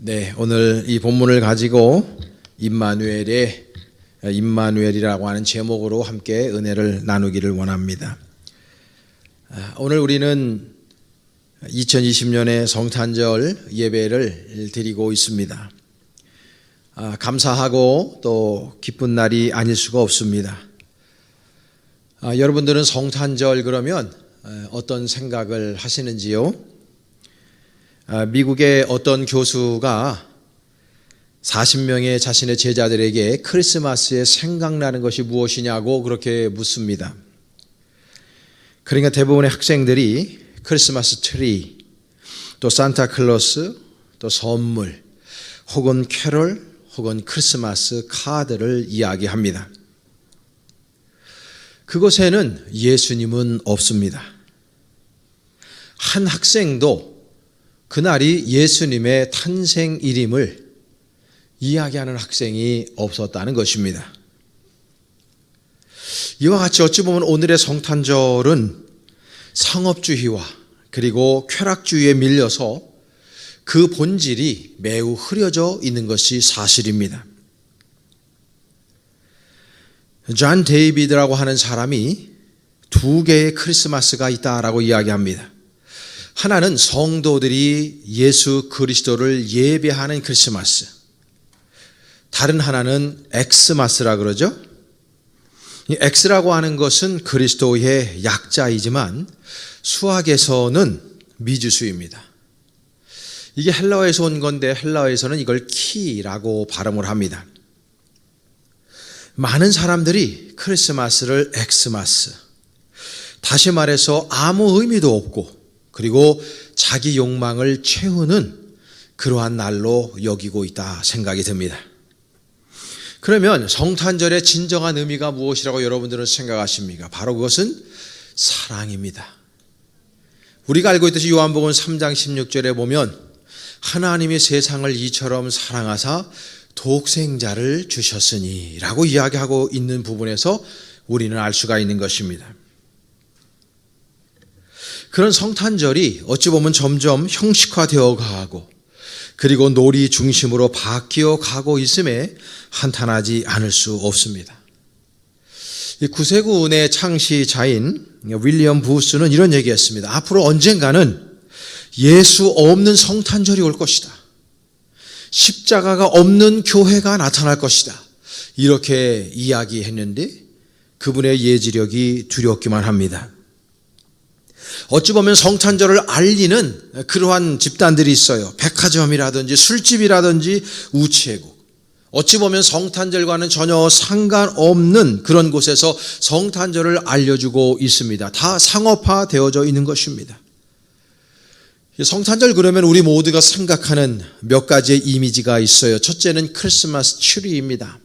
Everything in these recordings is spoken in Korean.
네, 오늘 이 본문을 가지고 임마누엘이라고 하는 제목으로 함께 은혜를 나누기를 원합니다. 오늘 우리는 2020년의 성탄절 예배를 드리고 있습니다. 감사하고 또 기쁜 날이 아닐 수가 없습니다. 여러분들은 성탄절 그러면 어떤 생각을 하시는지요? 미국의 어떤 교수가 40명의 자신의 제자들에게 크리스마스에 생각나는 것이 무엇이냐고 그렇게 묻습니다. 그러니까 대부분의 학생들이 크리스마스 트리, 또 산타클로스, 또 선물, 혹은 캐롤, 혹은 크리스마스 카드를 이야기합니다. 그곳에는 예수님은 없습니다. 한 학생도 그날이 예수님의 탄생일임을 이야기하는 학생이 없었다는 것입니다. 이와 같이 어찌 보면 오늘의 성탄절은 상업주의와 그리고 쾌락주의에 밀려서 그 본질이 매우 흐려져 있는 것이 사실입니다. 존 데이비드라고 하는 사람이 두 개의 크리스마스가 있다라고 이야기합니다. 하나는 성도들이 예수 그리스도를 예배하는 크리스마스, 다른 하나는 엑스마스라 그러죠. 이 엑스라고 하는 것은 그리스도의 약자이지만 수학에서는 미지수입니다. 이게 헬라어에서 온 건데 헬라어에서는 이걸 키라고 발음을 합니다. 많은 사람들이 크리스마스를 엑스마스, 다시 말해서 아무 의미도 없고 그리고 자기 욕망을 채우는 그러한 날로 여기고 있다 생각이 듭니다. 그러면 성탄절의 진정한 의미가 무엇이라고 여러분들은 생각하십니까? 바로 그것은 사랑입니다. 우리가 알고 있듯이 요한복음 3장 16절에 보면 하나님이 세상을 이처럼 사랑하사 독생자를 주셨으니 라고 이야기하고 있는 부분에서 우리는 알 수가 있는 것입니다. 그런 성탄절이 어찌 보면 점점 형식화되어 가고 그리고 놀이 중심으로 바뀌어 가고 있음에 한탄하지 않을 수 없습니다. 구세군의 창시자인 윌리엄 부스는 이런 얘기했습니다. 앞으로 언젠가는 예수 없는 성탄절이 올 것이다. 십자가가 없는 교회가 나타날 것이다. 이렇게 이야기했는데 그분의 예지력이 두렵기만 합니다. 어찌 보면 성탄절을 알리는 그러한 집단들이 있어요. 백화점이라든지 술집이라든지 우체국. 어찌 보면 성탄절과는 전혀 상관없는 그런 곳에서 성탄절을 알려주고 있습니다. 다 상업화되어져 있는 것입니다. 성탄절 그러면 우리 모두가 생각하는 몇 가지의 이미지가 있어요. 첫째는 크리스마스 추리입니다.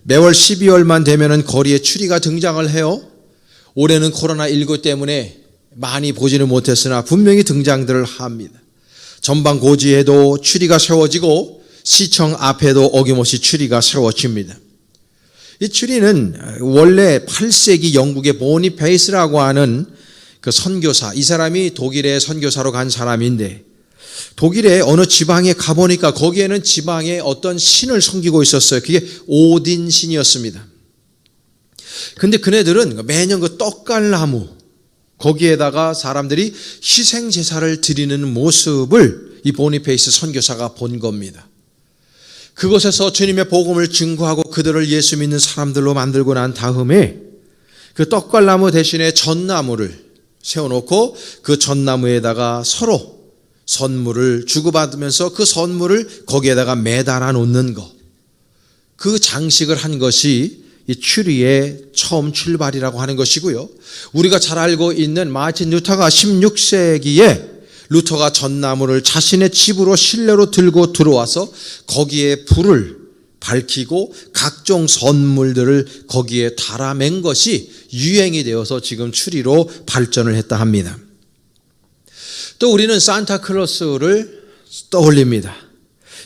매월 12월만 되면 거리에 추리가 등장을 해요. 올해는 코로나19 때문에 많이 보지는 못했으나 분명히 등장들을 합니다. 전방고지에도 추리가 세워지고 시청 앞에도 어김없이 추리가 세워집니다. 이 추리는 원래 8세기 영국의 보니페이스라고 하는 그 선교사, 이 사람이 독일에 선교사로 간 사람인데 독일의 어느 지방에 가보니까 거기에는 지방의 어떤 신을 섬기고 있었어요. 그게 오딘 신이었습니다. 근데 그네들은 매년 그 떡갈나무 거기에다가 사람들이 희생 제사를 드리는 모습을 이 보니페이스 선교사가 본 겁니다. 그곳에서 주님의 복음을 증거하고 그들을 예수 믿는 사람들로 만들고 난 다음에 그 떡갈나무 대신에 전나무를 세워놓고 그 전나무에다가 서로 선물을 주고받으면서 그 선물을 거기에다가 매달아 놓는 것, 그 장식을 한 것이 이 추리의 처음 출발이라고 하는 것이고요. 우리가 잘 알고 있는 마틴 루터가 16세기에 루터가 전나무를 자신의 집으로 실내로 들고 들어와서 거기에 불을 밝히고 각종 선물들을 거기에 달아맨 것이 유행이 되어서 지금 추리로 발전을 했다 합니다. 또 우리는 산타클로스를 떠올립니다.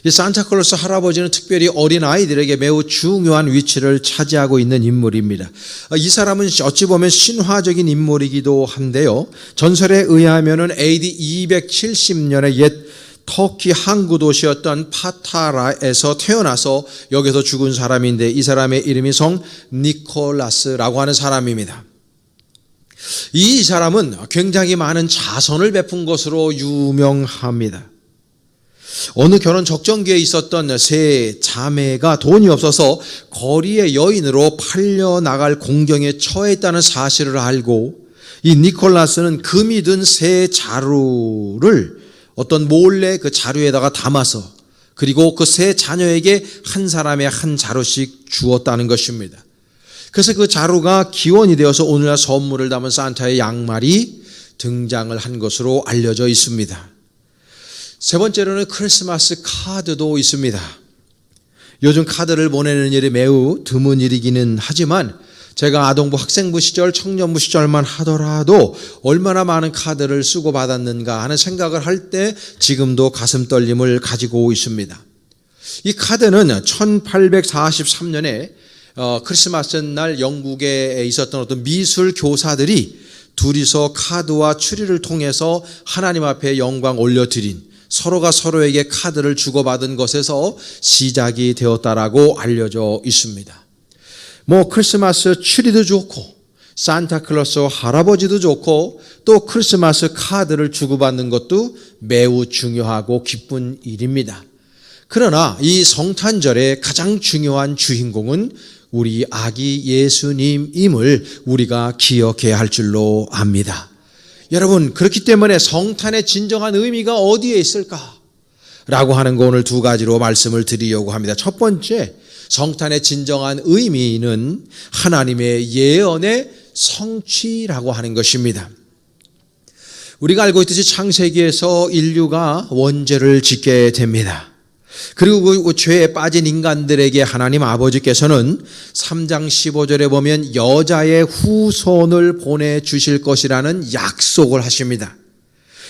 이 산타클로스 할아버지는 특별히 어린아이들에게 매우 중요한 위치를 차지하고 있는 인물입니다. 이 사람은 어찌 보면 신화적인 인물이기도 한데요. 전설에 의하면 AD 270년에 옛 터키 항구 도시였던 파타라에서 태어나서 여기서 죽은 사람인데 이 사람의 이름이 성 니콜라스라고 하는 사람입니다. 이 사람은 굉장히 많은 자선을 베푼 것으로 유명합니다. 어느 결혼 적정기에 있었던 세 자매가 돈이 없어서 거리의 여인으로 팔려나갈 공경에 처했다는 사실을 알고 이 니콜라스는 금이 든 세 자루를 어떤 몰래 그 자루에다가 담아서 그리고 그 세 자녀에게 한 사람에 한 자루씩 주었다는 것입니다. 그래서 그 자루가 기원이 되어서 오늘날 선물을 담은 산타의 양말이 등장을 한 것으로 알려져 있습니다. 세 번째로는 크리스마스 카드도 있습니다. 요즘 카드를 보내는 일이 매우 드문 일이기는 하지만 제가 아동부 학생부 시절, 청년부 시절만 하더라도 얼마나 많은 카드를 쓰고 받았는가 하는 생각을 할 때 지금도 가슴 떨림을 가지고 있습니다. 이 카드는 1843년에 크리스마스 날 영국에 있었던 어떤 미술 교사들이 둘이서 카드와 추리를 통해서 하나님 앞에 영광 올려드린 서로가 서로에게 카드를 주고받은 것에서 시작이 되었다라고 알려져 있습니다. 크리스마스 추리도 좋고 산타클로스 할아버지도 좋고 또 크리스마스 카드를 주고받는 것도 매우 중요하고 기쁜 일입니다. 그러나 이 성탄절의 가장 중요한 주인공은 우리 아기 예수님임을 우리가 기억해야 할 줄로 압니다. 여러분, 그렇기 때문에 성탄의 진정한 의미가 어디에 있을까? 라고 하는 거 오늘 두 가지로 말씀을 드리려고 합니다. 첫 번째, 성탄의 진정한 의미는 하나님의 예언의 성취라고 하는 것입니다. 우리가 알고 있듯이 창세기에서 인류가 원죄를 짓게 됩니다. 그리고 그 죄에 빠진 인간들에게 하나님 아버지께서는 3장 15절에 보면 여자의 후손을 보내주실 것이라는 약속을 하십니다.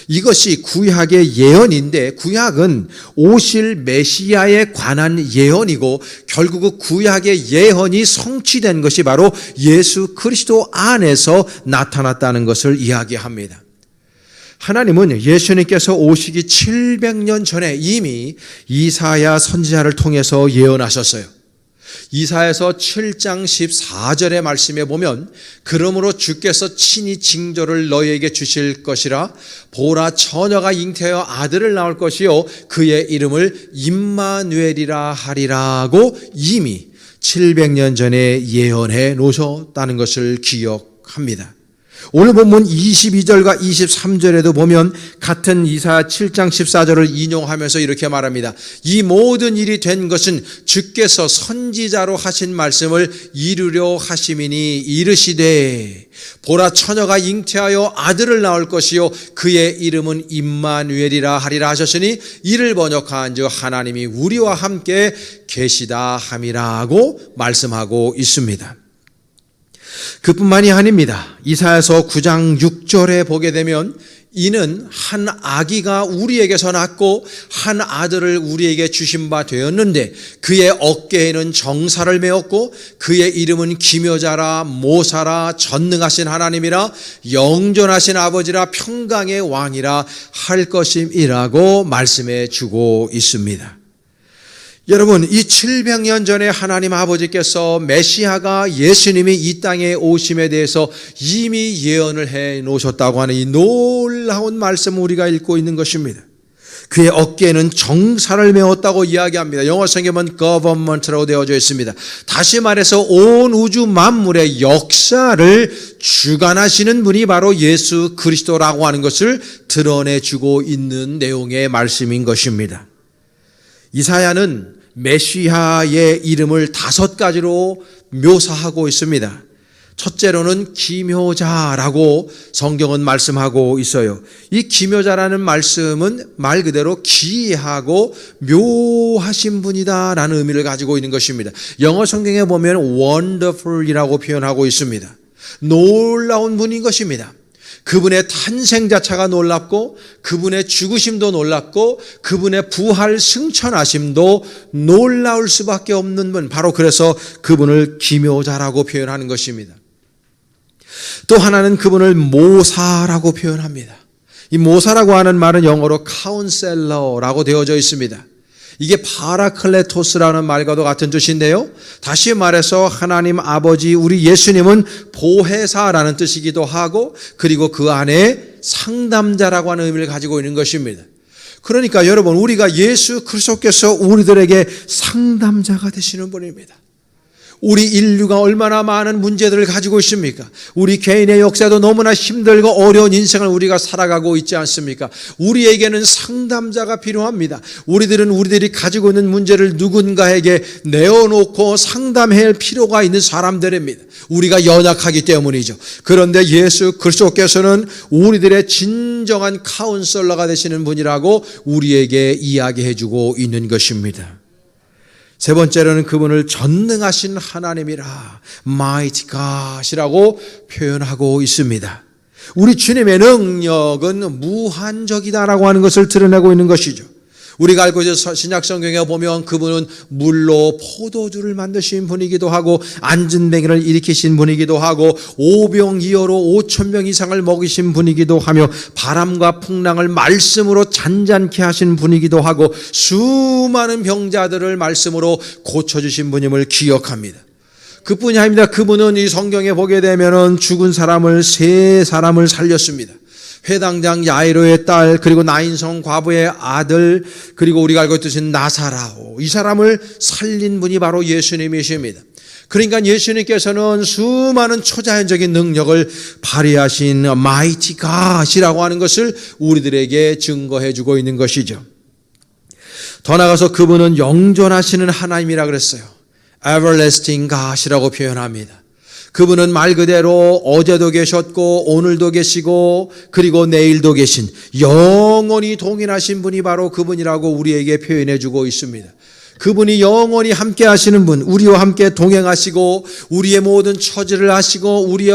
이것이 구약의 예언인데 구약은 오실 메시아에 관한 예언이고 결국 그 구약의 예언이 성취된 것이 바로 예수 그리스도 안에서 나타났다는 것을 이야기합니다. 하나님은 예수님께서 오시기 700년 전에 이미 이사야 선지자를 통해서 예언하셨어요. 이사야서 7장 14절의 말씀에 보면 그러므로 주께서 친히 징조를 너희에게 주실 것이라 보라 처녀가 잉태하여 아들을 낳을 것이요 그의 이름을 임마누엘이라 하리라고 이미 700년 전에 예언해 놓으셨다는 것을 기억합니다. 오늘 본문 22절과 23절에도 보면 같은 이사야 7장 14절을 인용하면서 이렇게 말합니다. 이 모든 일이 된 것은 주께서 선지자로 하신 말씀을 이루려 하심이니 이르시되 보라 처녀가 잉태하여 아들을 낳을 것이요 그의 이름은 임마누엘이라 하리라 하셨으니 이를 번역한 즉 하나님이 우리와 함께 계시다 함이라고 말씀하고 있습니다. 그뿐만이 아닙니다. 이사야서 9장 6절에 보게 되면 이는 한 아기가 우리에게서 낳고 한 아들을 우리에게 주신 바 되었는데 그의 어깨에는 정사를 메었고 그의 이름은 기묘자라 모사라 전능하신 하나님이라 영존하신 아버지라 평강의 왕이라 할 것임이라고 말씀해 주고 있습니다. 여러분, 이 700년 전에 하나님 아버지께서 메시아가 예수님이 이 땅에 오심에 대해서 이미 예언을 해 놓으셨다고 하는 이 놀라운 말씀을 우리가 읽고 있는 것입니다. 그의 어깨에는 정사를 메었다고 이야기합니다. 영어 성경은 government라고 되어져 있습니다. 다시 말해서 온 우주 만물의 역사를 주관하시는 분이 바로 예수 그리스도라고 하는 것을 드러내주고 있는 내용의 말씀인 것입니다. 이사야는 메시아의 이름을 5가지로 묘사하고 있습니다. 첫째로는 기묘자라고 성경은 말씀하고 있어요. 이 기묘자라는 말씀은 말 그대로 기이하고 묘하신 분이다라는 의미를 가지고 있는 것입니다. 영어 성경에 보면 wonderful이라고 표현하고 있습니다. 놀라운 분인 것입니다. 그분의 탄생 자체가 놀랍고 그분의 죽으심도 놀랍고 그분의 부활 승천하심도 놀라울 수밖에 없는 분, 바로 그래서 그분을 기묘자라고 표현하는 것입니다. 또 하나는 그분을 모사라고 표현합니다. 이 모사라고 하는 말은 영어로 카운셀러라고 되어져 있습니다. 이게 파라클레토스라는 말과도 같은 뜻인데요. 다시 말해서 하나님 아버지 우리 예수님은 보혜사라는 뜻이기도 하고 그리고 그 안에 상담자라고 하는 의미를 가지고 있는 것입니다. 그러니까 여러분 우리가 예수 그리스도께서 우리들에게 상담자가 되시는 분입니다. 우리 인류가 얼마나 많은 문제들을 가지고 있습니까? 우리 개인의 역사도 너무나 힘들고 어려운 인생을 우리가 살아가고 있지 않습니까? 우리에게는 상담자가 필요합니다. 우리들이 가지고 있는 문제를 누군가에게 내어놓고 상담할 필요가 있는 사람들입니다. 우리가 연약하기 때문이죠. 그런데 예수 그리스도께서는 우리들의 진정한 카운셀러가 되시는 분이라고 우리에게 이야기해주고 있는 것입니다. 세 번째로는 그분을 전능하신 하나님이라 Mighty God이라고 표현하고 있습니다. 우리 주님의 능력은 무한적이다라고 하는 것을 드러내고 있는 것이죠. 우리가 알고 있는 신약 성경에 보면 그분은 물로 포도주를 만드신 분이기도 하고 안진뱅이를 일으키신 분이기도 하고 오병이어로 5,000명 이상을 먹이신 분이기도 하며 바람과 풍랑을 말씀으로 잔잔케 하신 분이기도 하고 수많은 병자들을 말씀으로 고쳐주신 분임을 기억합니다. 그뿐이 아닙니다. 그분은 이 성경에 보게 되면은 죽은 사람을 세 사람을 살렸습니다. 회당장 야이로의 딸, 그리고 나인성 과부의 아들, 그리고 우리가 알고 있듯이 나사라오, 이 사람을 살린 분이 바로 예수님이십니다. 그러니까 예수님께서는 수많은 초자연적인 능력을 발휘하신 Mighty God이라고 하는 것을 우리들에게 증거해 주고 있는 것이죠. 더 나아가서 그분은 영존하시는 하나님이라 그랬어요. Everlasting God이라고 표현합니다. 그분은 말 그대로 어제도 계셨고 오늘도 계시고 그리고 내일도 계신 영원히 동일하신 분이 바로 그분이라고 우리에게 표현해 주고 있습니다. 그분이 영원히 함께 하시는 분, 우리와 함께 동행하시고 우리의 모든 처지를 아시고 우리의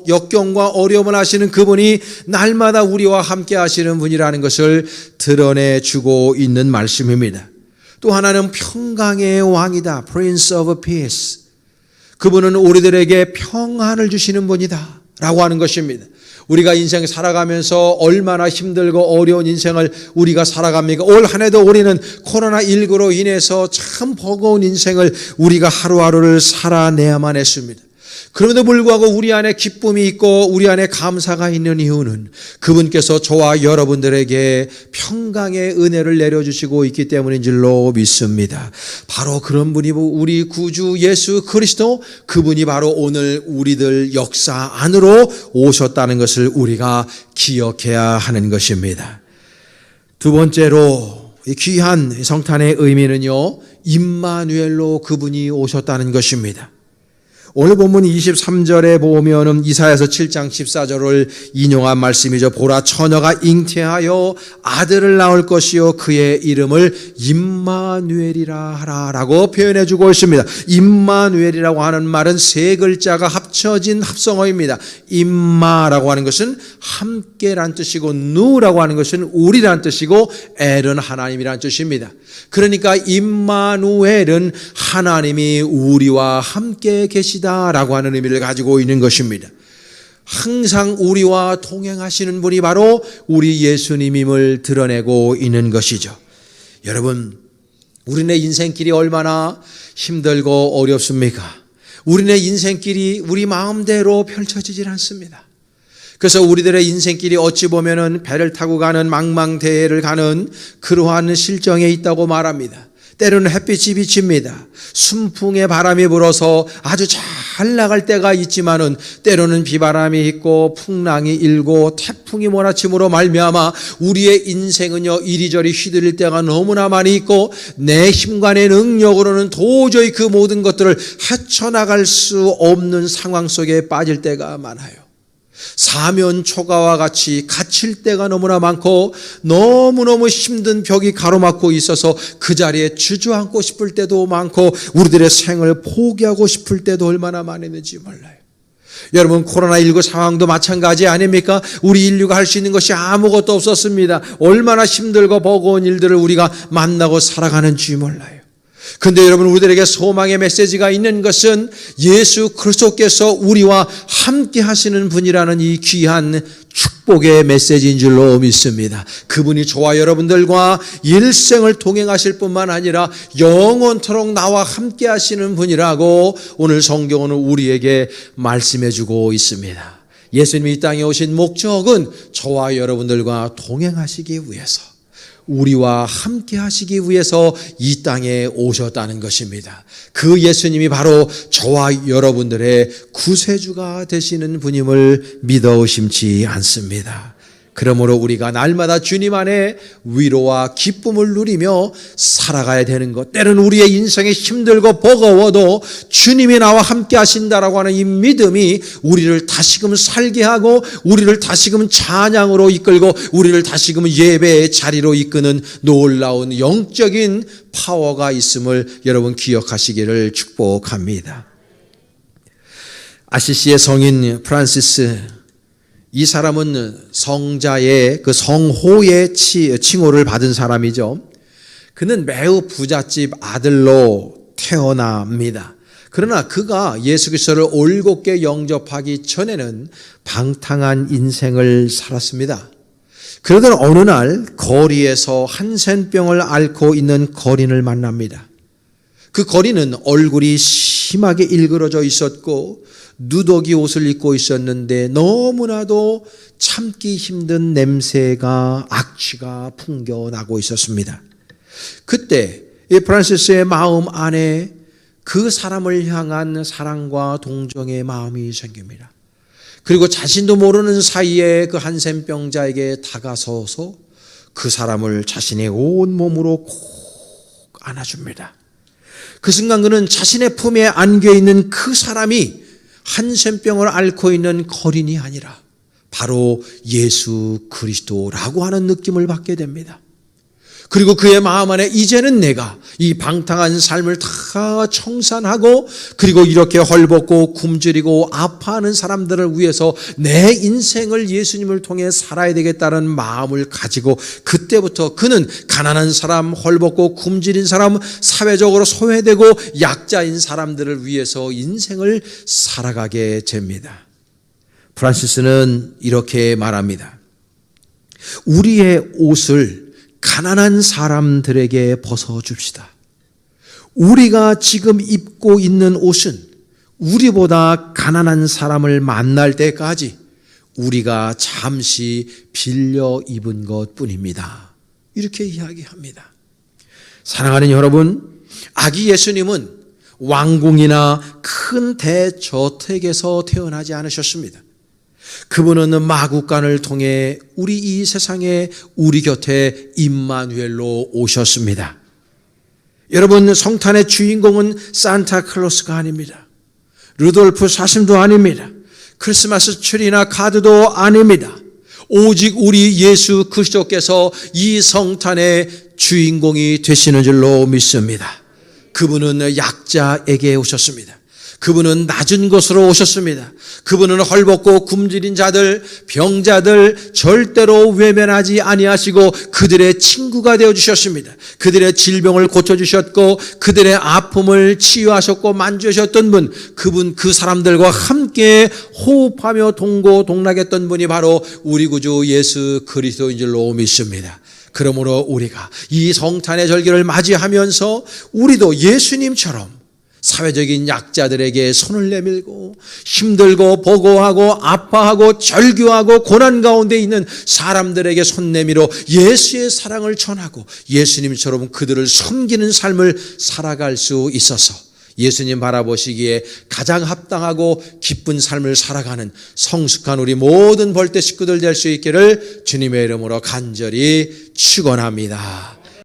역경과 어려움을 아시는 그분이 날마다 우리와 함께 하시는 분이라는 것을 드러내 주고 있는 말씀입니다. 또 하나는 평강의 왕이다. Prince of Peace. 그분은 우리들에게 평안을 주시는 분이다 라고 하는 것입니다. 우리가 인생 살아가면서 얼마나 힘들고 어려운 인생을 우리가 살아갑니까? 올 한 해도 우리는 코로나19로 인해서 참 버거운 인생을 우리가 하루하루를 살아내야만 했습니다. 그럼에도 불구하고 우리 안에 기쁨이 있고 우리 안에 감사가 있는 이유는 그분께서 저와 여러분들에게 평강의 은혜를 내려주시고 있기 때문인 줄로 믿습니다. 바로 그런 분이 우리 구주 예수 그리스도, 그분이 바로 오늘 우리들 역사 안으로 오셨다는 것을 우리가 기억해야 하는 것입니다. 두 번째로 이 귀한 성탄의 의미는요, 임마누엘로 그분이 오셨다는 것입니다. 오늘 본문 23절에 보면은 이사야서 7장 14절을 인용한 말씀이죠. 보라, 처녀가 잉태하여 아들을 낳을 것이요 그의 이름을 임마누엘이라 하라라고 표현해 주고 있습니다. 임마누엘이라고 하는 말은 세 글자가 합쳐진 합성어입니다. 임마라고 하는 것은 함께란 뜻이고 누라고 하는 것은 우리란 뜻이고 엘은 하나님이란 뜻입니다. 그러니까 임마누엘은 하나님이 우리와 함께 계시다라고 하는 의미를 가지고 있는 것입니다. 항상 우리와 동행하시는 분이 바로 우리 예수님임을 드러내고 있는 것이죠. 여러분, 우리네 인생길이 얼마나 힘들고 어렵습니까? 우리네 인생길이 우리 마음대로 펼쳐지질 않습니다. 그래서 우리들의 인생길이 어찌 보면은 배를 타고 가는 망망대해를 가는 그러한 실정에 있다고 말합니다. 때로는 햇빛이 비칩니다. 순풍의 바람이 불어서 아주 잘 나갈 때가 있지만은 때로는 비바람이 있고 풍랑이 일고 태풍이 몰아침으로 말미암아 우리의 인생은요 이리저리 휘둘릴 때가 너무나 많이 있고 내 힘과 내 능력으로는 도저히 그 모든 것들을 헤쳐나갈 수 없는 상황 속에 빠질 때가 많아요. 사면초가와 같이 갇힐 때가 너무나 많고 너무너무 힘든 벽이 가로막고 있어서 그 자리에 주저앉고 싶을 때도 많고 우리들의 생을 포기하고 싶을 때도 얼마나 많았는지 몰라요. 여러분, 코로나19 상황도 마찬가지 아닙니까? 우리 인류가 할 수 있는 것이 아무것도 없었습니다. 얼마나 힘들고 버거운 일들을 우리가 만나고 살아가는지 몰라요. 근데 여러분, 우리들에게 소망의 메시지가 있는 것은 예수 그리스도께서 우리와 함께 하시는 분이라는 이 귀한 축복의 메시지인 줄로 믿습니다. 그분이 저와 여러분들과 일생을 동행하실 뿐만 아니라 영원토록 나와 함께 하시는 분이라고 오늘 성경은 우리에게 말씀해 주고 있습니다. 예수님이 이 땅에 오신 목적은 저와 여러분들과 동행하시기 위해서, 우리와 함께 하시기 위해서 이 땅에 오셨다는 것입니다. 그 예수님이 바로 저와 여러분들의 구세주가 되시는 분임을 믿어 의심치 않습니다. 그러므로 우리가 날마다 주님 안에 위로와 기쁨을 누리며 살아가야 되는 것, 때로는 우리의 인생이 힘들고 버거워도 주님이 나와 함께 하신다라고 하는 이 믿음이 우리를 다시금 살게 하고, 우리를 다시금 찬양으로 이끌고, 우리를 다시금 예배의 자리로 이끄는 놀라운 영적인 파워가 있음을 여러분 기억하시기를 축복합니다. 아시시의 성인 프란시스, 이 사람은 성자의 그 성호의 칭호를 받은 사람이죠. 그는 매우 부잣집 아들로 태어납니다. 그러나 그가 예수 그리스도를 올곧게 영접하기 전에는 방탕한 인생을 살았습니다. 그러던 어느 날 거리에서 한센병을 앓고 있는 거린을 만납니다. 그 거린은 얼굴이 심하게 일그러져 있었고 누더기 옷을 입고 있었는데 너무나도 참기 힘든 냄새가, 악취가 풍겨나고 있었습니다. 그때 이 프란시스의 마음 안에 그 사람을 향한 사랑과 동정의 마음이 생깁니다. 그리고 자신도 모르는 사이에 그 한센병자에게 다가서서 그 사람을 자신의 온 몸으로 콕 안아줍니다. 그 순간 그는 자신의 품에 안겨있는 그 사람이 한센병을 앓고 있는 거린이 아니라 바로 예수 그리스도라고 하는 느낌을 받게 됩니다. 그리고 그의 마음 안에 이제는 내가 이 방탕한 삶을 다 청산하고, 그리고 이렇게 헐벗고 굶주리고 아파하는 사람들을 위해서 내 인생을 예수님을 통해 살아야 되겠다는 마음을 가지고, 그때부터 그는 가난한 사람, 헐벗고 굶주린 사람, 사회적으로 소외되고 약자인 사람들을 위해서 인생을 살아가게 됩니다. 프란시스는 이렇게 말합니다. 우리의 옷을 가난한 사람들에게 벗어줍시다. 우리가 지금 입고 있는 옷은 우리보다 가난한 사람을 만날 때까지 우리가 잠시 빌려 입은 것뿐입니다. 이렇게 이야기합니다. 사랑하는 여러분, 아기 예수님은 왕궁이나 큰 대저택에서 태어나지 않으셨습니다. 그분은 마구간을 통해 우리 이 세상에 우리 곁에 임마누엘로 오셨습니다. 여러분, 성탄의 주인공은 산타클로스가 아닙니다. 루돌프 사슴도 아닙니다. 크리스마스 트리나 카드도 아닙니다. 오직 우리 예수 그리스도께서 이 성탄의 주인공이 되시는 줄로 믿습니다. 그분은 약자에게 오셨습니다. 그분은 낮은 곳으로 오셨습니다. 그분은 헐벗고 굶주린 자들, 병자들 절대로 외면하지 아니하시고 그들의 친구가 되어주셨습니다. 그들의 질병을 고쳐주셨고 그들의 아픔을 치유하셨고 만져주셨던 분, 그 사람들과 함께 호흡하며 동고동락했던 분이 바로 우리 구주 예수 그리스도인 줄로 믿습니다. 그러므로 우리가 이 성탄의 절기를 맞이하면서 우리도 예수님처럼 사회적인 약자들에게 손을 내밀고 힘들고 버거워하고 아파하고 절규하고 고난 가운데 있는 사람들에게 손 내밀어 예수의 사랑을 전하고 예수님처럼 그들을 섬기는 삶을 살아갈 수 있어서 예수님 바라보시기에 가장 합당하고 기쁜 삶을 살아가는 성숙한 우리 모든 벌떼 식구들 될 수 있기를 주님의 이름으로 간절히 축원합니다.